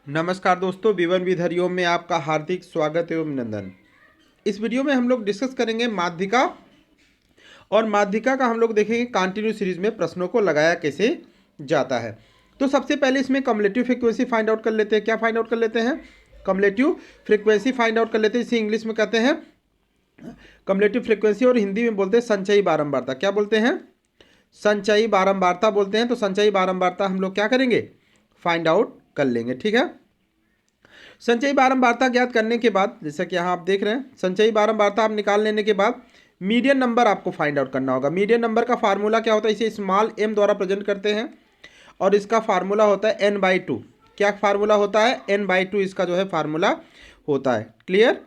नमस्कार दोस्तों, Vivian with Hariom में आपका हार्दिक स्वागत एवं अभिनंदन। इस वीडियो में हम लोग डिस्कस करेंगे माध्यिका, और माध्यिका का हम लोग देखेंगे कंटिन्यू सीरीज में प्रश्नों को लगाया कैसे जाता है। तो सबसे पहले इसमें कम्युलेटिव फ्रीक्वेंसी फाइंड आउट कर लेते हैं। क्या फाइंड आउट कर लेते हैं? कम्युलेटिव फ्रीक्वेंसी फाइंड आउट कर लेते हैं। इसे इंग्लिश में कहते हैं कम्युलेटिव फ्रीक्वेंसी, और हिंदी में बोलते हैं संचयी बारंबारता। क्या बोलते हैं? संचयी बारंबारता बोलते हैं। तो संचयी बारंबारता हम लोग क्या करेंगे? फाइंड आउट कर लेंगे। ठीक है। संचयी बारंबारता ज्ञात करने के बाद, जैसा कि यहाँ आप देख रहे हैं, संचयी बारंबारता आप निकाल लेने के बाद मीडियन नंबर आपको फाइंड आउट करना होगा। मीडियन नंबर का फार्मूला क्या होता है? इसे स्मॉल m द्वारा प्रेजेंट करते हैं, और इसका फार्मूला होता है n/2। क्या फार्मूला होता है? n/2 इसका जो है फार्मूला होता है। क्लियर?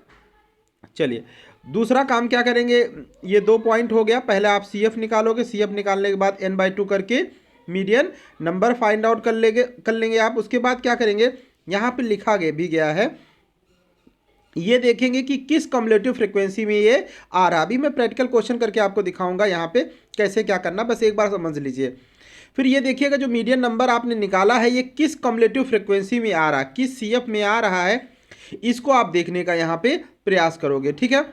चलिए, दूसरा काम क्या करेंगे? ये 2 पॉइंट हो गया। पहले आप CF निकालोगे, CF निकालने के बाद n/2 करके मीडियन नंबर फाइंड आउट कर लेंगे आप। उसके बाद क्या करेंगे? यहाँ पे लिखा भी गया है, ये देखेंगे कि किस कम्युलेटिव फ्रीक्वेंसी में ये आ रहा है। अभी मैं प्रैक्टिकल क्वेश्चन करके आपको दिखाऊंगा यहाँ पे कैसे क्या करना, बस एक बार समझ लीजिए। फिर ये देखिएगा, जो मीडियन नंबर आपने निकाला है ये किस कम्युलेटिव फ्रीक्वेंसी में आ रहा है, किस CF में आ रहा है, इसको आप देखने का यहाँ पे प्रयास करोगे। ठीक है।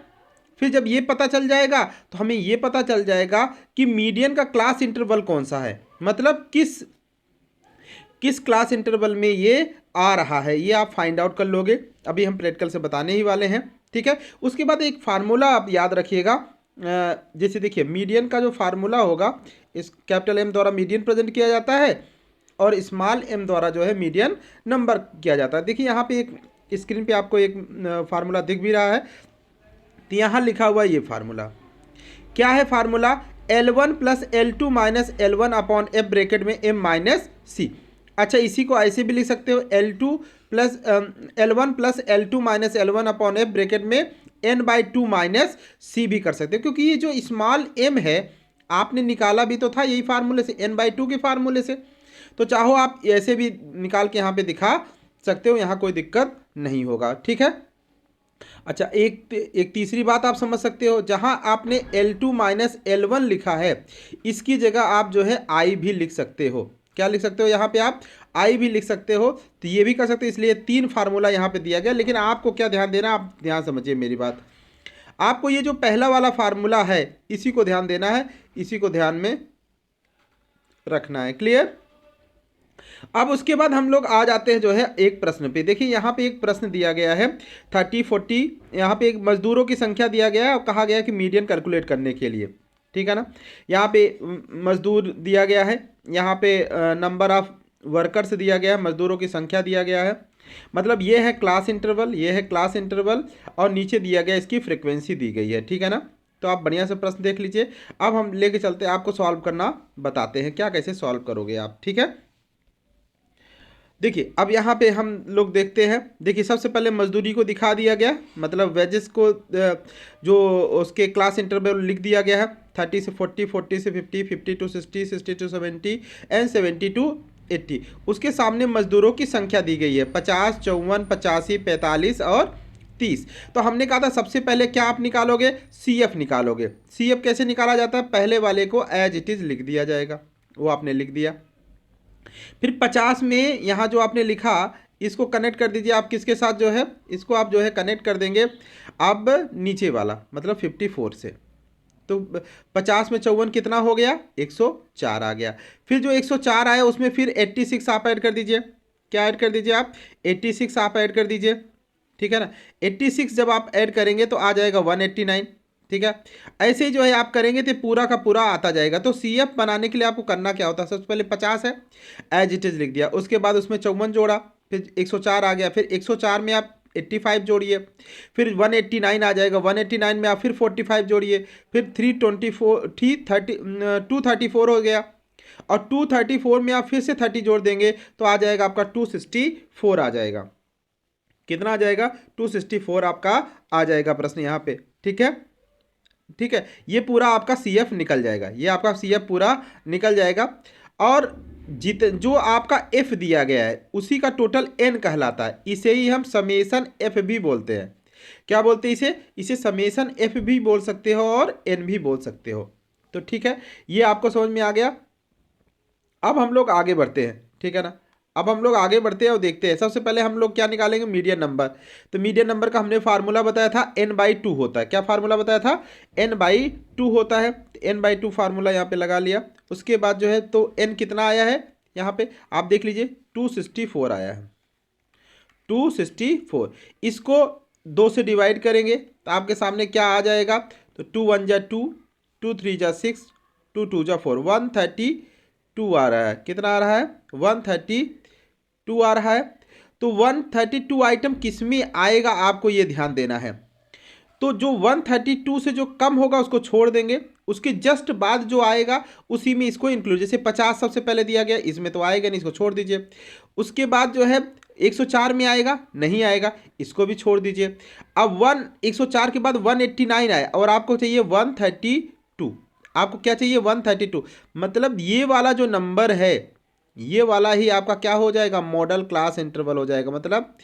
फिर जब ये पता चल जाएगा तो हमें ये पता चल जाएगा कि मीडियन का क्लास इंटरवल कौन सा है, मतलब किस क्लास इंटरवल में ये आ रहा है, ये आप फाइंड आउट कर लोगे। अभी हम प्रैक्टिकल से बताने ही वाले हैं। ठीक है। उसके बाद एक फार्मूला आप याद रखिएगा। जैसे देखिए, मीडियन का जो फार्मूला होगा, इस कैपिटल M द्वारा मीडियन प्रेजेंट किया जाता है, और स्मॉल m द्वारा जो है मीडियन नंबर किया जाता है। देखिए यहाँ पे एक स्क्रीन पे आपको एक फार्मूला दिख भी रहा है। तो यहाँ लिखा हुआ ये फार्मूला क्या है? Formula L1 plus L2 minus L1 upon F bracket में M माइनस C। अच्छा, इसी को ऐसे भी लिख सकते हो, L1 plus L2 minus L1 upon F bracket में N/2 माइनस C भी कर सकते हो, क्योंकि ये जो स्मॉल m है आपने निकाला भी तो था यही फार्मूले से, N/2 के फार्मूले से। तो चाहो आप ऐसे भी निकाल के यहाँ पे दिखा सकते हो, यहाँ कोई दिक्कत नहीं होगा। ठीक है। अच्छा, एक तीसरी बात आप समझ सकते हो, जहां आपने L2 माइनस L1 लिखा है, इसकी जगह आप जो है I भी लिख सकते हो। क्या लिख सकते हो? यहाँ पे आप I भी लिख सकते हो। तो ये भी कर सकते हो। इसलिए 3 फार्मूला यहाँ पे दिया गया। लेकिन आपको क्या ध्यान देना, आप ध्यान समझिए मेरी बात। आपको ये जो पहला वाला फार्मूला है इसी को ध्यान देना है, इसी को ध्यान में रखना है। क्लियर? अब उसके बाद हम लोग आ जाते हैं जो है एक प्रश्न पे। देखिए यहाँ पे एक प्रश्न दिया गया है 30-40। यहाँ पे एक मजदूरों की संख्या दिया गया है और कहा गया है कि मीडियन कैलकुलेट करने के लिए। ठीक है ना। यहाँ पे मजदूर दिया गया है, यहाँ पे नंबर ऑफ वर्कर्स दिया गया है, मजदूरों की संख्या दिया गया है। मतलब ये है क्लास इंटरवल, ये है क्लास इंटरवल, और नीचे दिया गया इसकी फ्रिक्वेंसी दी गई है। ठीक है ना। तो आप बढ़िया से प्रश्न देख लीजिए। अब हम लेके चलते हैं, आपको सॉल्व करना बताते हैं क्या कैसे सॉल्व करोगे आप। ठीक है। देखिए, अब यहाँ पे हम लोग देखते हैं। देखिए, सबसे पहले मजदूरी को दिखा दिया गया, मतलब वेजेस को जो उसके क्लास इंटरवल लिख दिया गया है, 30 से 40, 40 से 50, 50 टू 60, 60 टू 70 एंड 70 टू 80। उसके सामने मजदूरों की संख्या दी गई है 50, 54, 85, 45 और 30। तो हमने कहा था सबसे पहले क्या आप निकालोगे? CF निकालोगे। CF कैसे निकाला जाता है? पहले वाले को एज इट इज़ लिख दिया जाएगा, वो आपने लिख दिया। फिर 50 में यहाँ जो आपने लिखा, इसको कनेक्ट कर दीजिए आप किसके साथ, जो है इसको आप जो है कनेक्ट कर देंगे अब नीचे वाला, मतलब 54 से। तो 50 में 54 कितना हो गया? 104 आ गया। फिर जो 104 आया उसमें फिर 86 आप ऐड कर दीजिए। क्या ऐड कर दीजिए आप? 86 आप ऐड कर दीजिए। ठीक है ना। 86 जब आप ऐड करेंगे तो आ जाएगा 189। ठीक है। ऐसे ही जो है आप करेंगे तो पूरा का पूरा आता जाएगा। तो CF बनाने के लिए आपको करना क्या होता है? सबसे पहले 50 है, एज इट इज़ लिख दिया। उसके बाद उसमें 54 जोड़ा, फिर 104 आ गया। फिर 104 में आप 85 जोड़िए, फिर 189 आ जाएगा। 189 में आप फिर 45 जोड़िए, फिर 234 हो गया, और 234 में आप फिर से 30 जोड़ देंगे तो आ जाएगा आपका 264 आ जाएगा। कितना आ जाएगा? 264 आपका आ जाएगा प्रश्न यहाँ पे। ठीक है। ठीक है। ये पूरा आपका CF निकल जाएगा, ये आपका CF पूरा निकल जाएगा। और जो आपका F दिया गया है उसी का टोटल N कहलाता है। इसे ही हम समेसन F भी बोलते हैं। क्या बोलते हैं इसे समेसन F भी बोल सकते हो और N भी बोल सकते हो। तो ठीक है, ये आपको समझ में आ गया। अब हम लोग आगे बढ़ते हैं। ठीक है ना। अब हम लोग आगे बढ़ते हैं और देखते हैं। सबसे पहले हम लोग क्या निकालेंगे, मीडियन नंबर। तो मीडियन नंबर का हमने फार्मूला बताया था n/2 होता है। क्या फार्मूला बताया था, n/2 होता है। n/2 फार्मूला यहाँ पे लगा लिया। उसके बाद जो है तो n कितना आया है यहाँ पे आप देख लीजिए 264 आया है, 264। इसको 2 से डिवाइड करेंगे तो आपके सामने क्या आ जाएगा, तो 2 1 जा 2, 2 3 जा 6, 2 2 जा 4, 132 आ रहा है। कितना आ रहा है, 132 आ रहा है। तो 132 आइटम किस में आएगा आपको ये ध्यान देना है। तो जो 132 से जो कम होगा उसको छोड़ देंगे, उसके जस्ट बाद जो आएगा उसी में इसको इंक्लूड, जैसे 50 सबसे पहले दिया गया, इसमें तो आएगा नहीं, इसको छोड़ दीजिए। उसके बाद जो है 104 में आएगा, नहीं आएगा, इसको भी छोड़ दीजिए। अब 104 के बाद 189 आए और आपको चाहिए 132, आपको क्या चाहिए 132, मतलब ये वाला जो नंबर है ये वाला ही आपका क्या हो जाएगा, मॉडल क्लास इंटरवल हो जाएगा। मतलब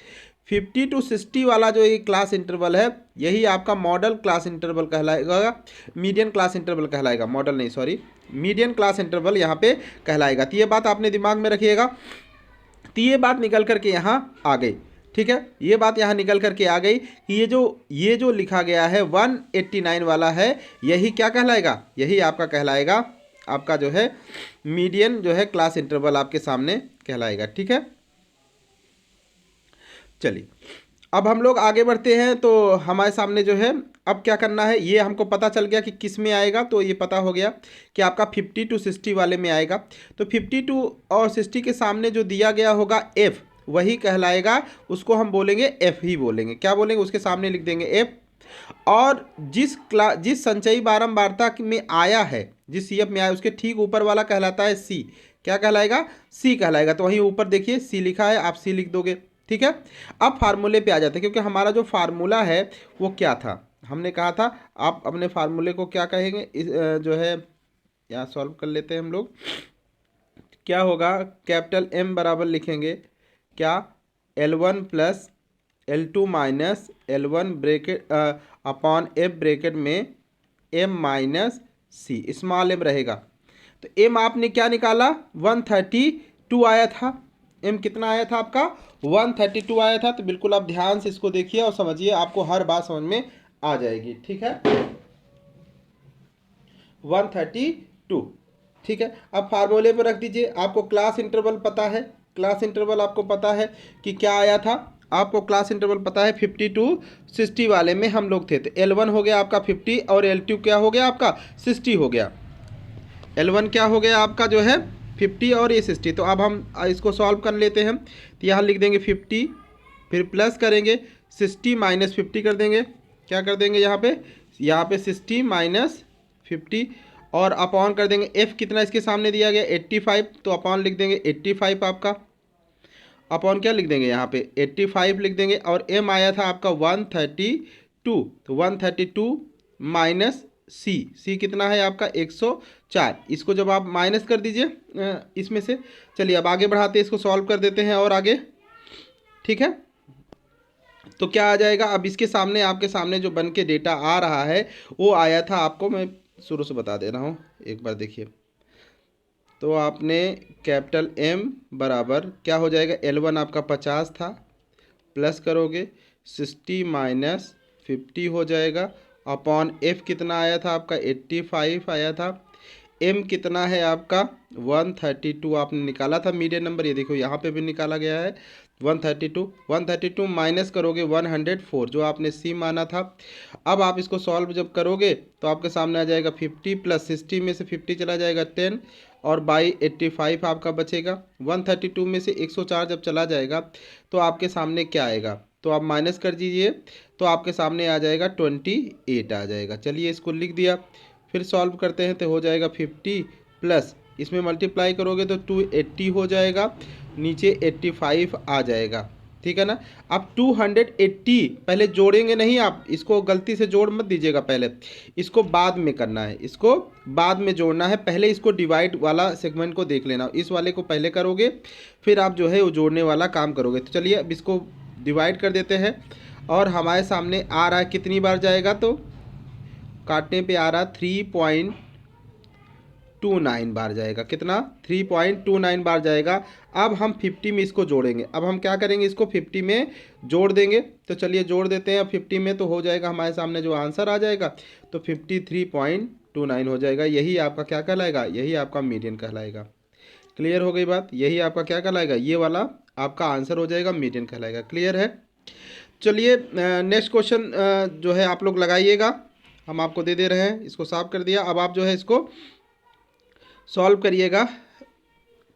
50 to 60 वाला जो ये क्लास इंटरवल है यही आपका मॉडल क्लास इंटरवल कहलाएगा, मीडियन क्लास इंटरवल कहलाएगा, मॉडल नहीं सॉरी, मीडियन क्लास इंटरवल यहाँ पे कहलाएगा। तो ये बात आपने दिमाग में रखिएगा। तो ये बात निकल करके यहाँ आ गई, ठीक है, ये बात यहाँ निकल करके आ गई कि ये जो लिखा गया है 189 वाला है यही क्या कहलाएगा, यही आपका कहलाएगा, आपका जो है मीडियन जो है क्लास इंटरवल आपके सामने कहलाएगा। ठीक है, चलिए अब हम लोग आगे बढ़ते हैं। तो हमारे सामने जो है अब क्या करना है, ये हमको पता चल गया कि किस में आएगा। तो ये पता हो गया कि आपका 50 to 60 वाले में आएगा। तो 52 और 60 के सामने जो दिया गया होगा f वही कहलाएगा, उसको हम बोलेंगे f ही बोलेंगे। क्या बोलेंगे, उसके सामने लिख देंगे f। और जिस संचयी बारंबारता में आया है, जिस CF में आया उसके ठीक ऊपर वाला कहलाता है C। क्या कहलाएगा, C कहलाएगा। तो वहीं ऊपर देखिए C लिखा है, आप C लिख दोगे। ठीक है, अब फार्मूले पे आ जाते हैं, क्योंकि हमारा जो फार्मूला है वो क्या था, हमने कहा था आप अपने फार्मूले को क्या कहेंगे, जो है यहाँ सॉल्व कर लेते हैं हम लोग। क्या होगा, कैपिटल M बराबर लिखेंगे क्या, L1 plus L2 minus L1 bracket upon F bracket में M minus C, small m रहेगा। तो M आपने क्या निकाला, 132 आया था। M कितना आया था आपका, 132 आया था। तो बिल्कुल आप ध्यान से इसको देखिए और समझिए, आपको हर बात समझ में आ जाएगी। ठीक है, 132। ठीक है, अब फार्मूले पर रख दीजिए। आपको क्लास इंटरवल पता है, क्लास इंटरवल आपको पता है कि क्या आया था, आपको क्लास इंटरवल पता है 50 to 60 वाले में हम लोग थे। तो L1 हो गया आपका 50 और L2 क्या हो गया आपका 60 हो गया। L1 क्या हो गया आपका जो है 50 और ये 60। तो अब हम इसको सॉल्व कर लेते हैं। तो यहाँ लिख देंगे 50, फिर प्लस करेंगे 60 माइनस 50 कर देंगे। क्या कर देंगे यहाँ पे 60 माइनस 50 और अपॉन कर देंगे f कितना इसके सामने दिया गया 85। तो अपॉन लिख देंगे 85, आपका अपॉन क्या लिख देंगे यहाँ पे 85 लिख देंगे। और m आया था आपका 132। तो 132 माइनस c कितना है आपका 104। इसको जब आप माइनस कर दीजिए इसमें से। चलिए अब आगे बढ़ाते हैं, इसको सॉल्व कर देते हैं और आगे। ठीक है, तो क्या आ जाएगा, अब इसके सामने आपके सामने जो बन के डेटा आ रहा है वो आया था, आपको मैं शुरू से बता दे रहा हूँ, एक बार देखिए। तो आपने कैपिटल M बराबर क्या हो जाएगा, L1 आपका 50 था, प्लस करोगे 60 माइनस 50 हो जाएगा, अपॉन F कितना आया था आपका 85 आया था। M कितना है आपका 132 आपने निकाला था मीडियन नंबर, ये देखो यहाँ पे भी निकाला गया है 132 माइनस करोगे 104 जो आपने C माना था। अब आप इसको सॉल्व जब करोगे तो आपके सामने आ जाएगा 50 प्लस 60 में से 50 चला जाएगा 10 और बाई 85 आपका बचेगा। 132 में से 104 जब चला जाएगा तो आपके सामने क्या आएगा, तो आप माइनस कर दीजिए तो आपके सामने आ जाएगा 28 आ जाएगा। चलिए इसको लिख दिया, फिर सॉल्व करते हैं तो हो जाएगा 50 प्लस इसमें मल्टीप्लाई करोगे तो 280 हो जाएगा, नीचे 85 आ जाएगा। ठीक है ना, अब 280 पहले जोड़ेंगे नहीं, आप इसको गलती से जोड़ मत दीजिएगा, पहले इसको बाद में करना है, इसको बाद में जोड़ना है। पहले इसको डिवाइड वाला सेगमेंट को देख लेना, इस वाले को पहले करोगे फिर आप जो है वो जोड़ने वाला काम करोगे। तो चलिए अब इसको डिवाइड कर देते हैं और हमारे सामने आ रहा है कितनी बार जाएगा, तो काटने पे आ रहा 3.5 3.29 बार जाएगा। कितना? 3.29 बार जाएगा। अब हम 50 में इसको जोड़ेंगे। अब हम क्या करेंगे, इसको 50 में जोड़ देंगे। तो चलिए जोड़ देते हैं। अब 50 में तो हो जाएगा हमारे सामने जो आंसर आ जाएगा, तो 53.29 हो जाएगा। यही आपका क्या कहलाएगा? यही आपका मीडियन कहलाएगा। क्लियर हो गई बात? यही आपका क्या कहलाएगा? ये वाला आपका आंसर हो जाएगा, मीडियन कहलाएगा। क्लियर है? चलिए नेक्स्ट क्वेश्चन जो है आप लोग लगाइएगा, हम आपको दे रहे हैं। इसको साफ कर दिया। अब आप जो है इसको सॉल्व करिएगा।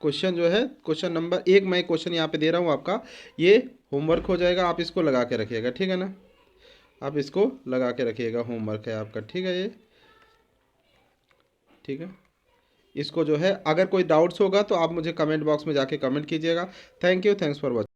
क्वेश्चन जो है, क्वेश्चन नंबर 1 मैं क्वेश्चन यहाँ पे दे रहा हूँ आपका, ये होमवर्क हो जाएगा। आप इसको लगा के रखिएगा, ठीक है ना? आप इसको लगा के रखिएगा, होमवर्क है आपका, ठीक है? ये ठीक है। इसको जो है, अगर कोई डाउट्स होगा तो आप मुझे कमेंट बॉक्स में जाके कमेंट कीजिएगा। Thank you, thanks for watching.